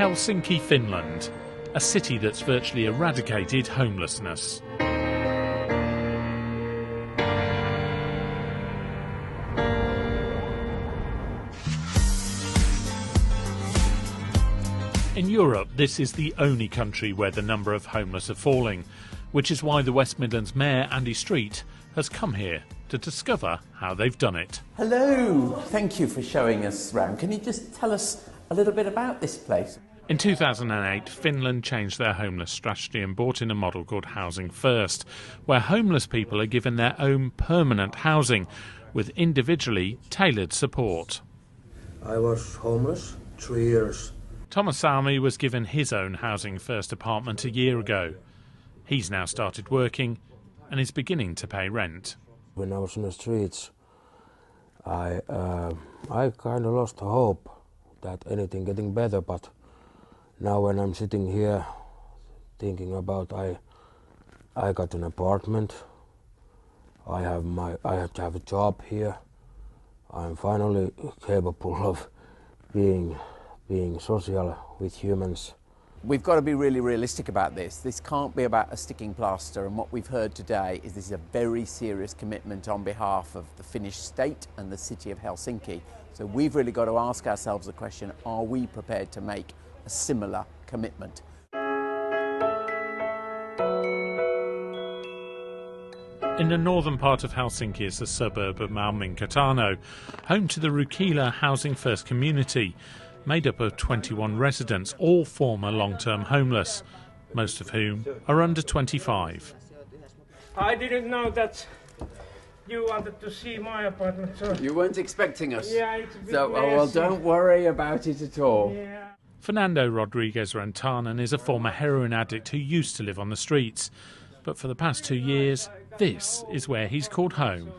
Helsinki, Finland, a city that's virtually eradicated homelessness. In Europe, this is the only country where the number of homeless are falling, which is why the West Midlands Mayor, Andy Street, has come here to discover how they've done it. Hello, thank you for showing us round. Can you just tell us a little bit about this place? In 2008, Finland changed their homeless strategy and brought in a model called Housing First, where homeless people are given their own permanent housing with individually tailored support. I was homeless 3 years. Thomas Salmi was given his own Housing First apartment a year ago. He's now started working and is beginning to pay rent. When I was in the streets, I kind of lost hope that anything getting better, but now when I'm sitting here thinking about I got an apartment, I have to have a job here, I'm finally capable of being social with humans. We've got to be really realistic about this. This can't be about a sticking plaster, and what we've heard today is this is a very serious commitment on behalf of the Finnish state and the city of Helsinki. So we've really got to ask ourselves the question, are we prepared to make a similar commitment? In the northern part of Helsinki is the suburb of Malminkatano, home to the Rukila Housing First community, made up of 21 residents, all former long-term homeless, most of whom are under 25. I didn't know that you wanted to see my apartment, so... You weren't expecting us? Yeah, it's a bit So, oh, well, don't worry about it at all. Yeah. Fernando Rodriguez Rantanen is a former heroin addict who used to live on the streets. But for the past 2 years, this is where he's called home.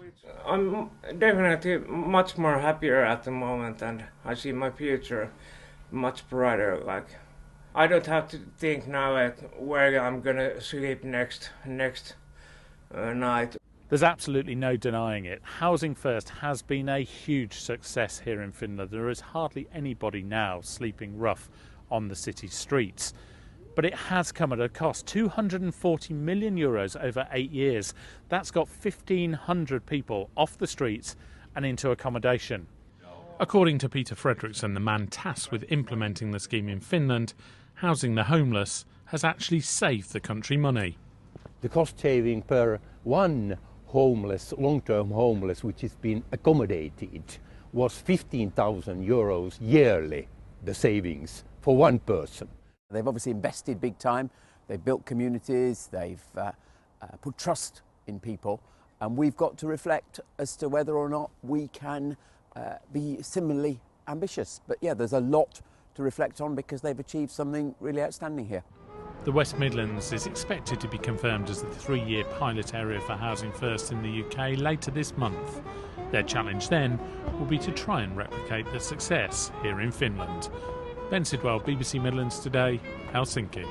I'm definitely much more happier at the moment, and I see my future much brighter. Like, I don't have to think now at where I'm gonna sleep next night. There's absolutely no denying it. Housing First has been a huge success here in Finland. There is hardly anybody now sleeping rough on the city streets. But it has come at a cost, €240 million over 8 years. That's got 1,500 people off the streets and into accommodation. According to Peter Fredriksson, the man tasked with implementing the scheme in Finland, housing the homeless has actually saved the country money. The cost saving per one homeless, long-term homeless, which has been accommodated, was €15,000 yearly, the savings for one person. They've obviously invested big time, they've built communities, they've put trust in people, and we've got to reflect as to whether or not we can be similarly ambitious. But yeah, there's a lot to reflect on because they've achieved something really outstanding here. The West Midlands is expected to be confirmed as the 3-year pilot area for Housing First in the UK later this month. Their challenge then will be to try and replicate the success here in Finland. Ben Sidwell, BBC Midlands Today, Helsinki.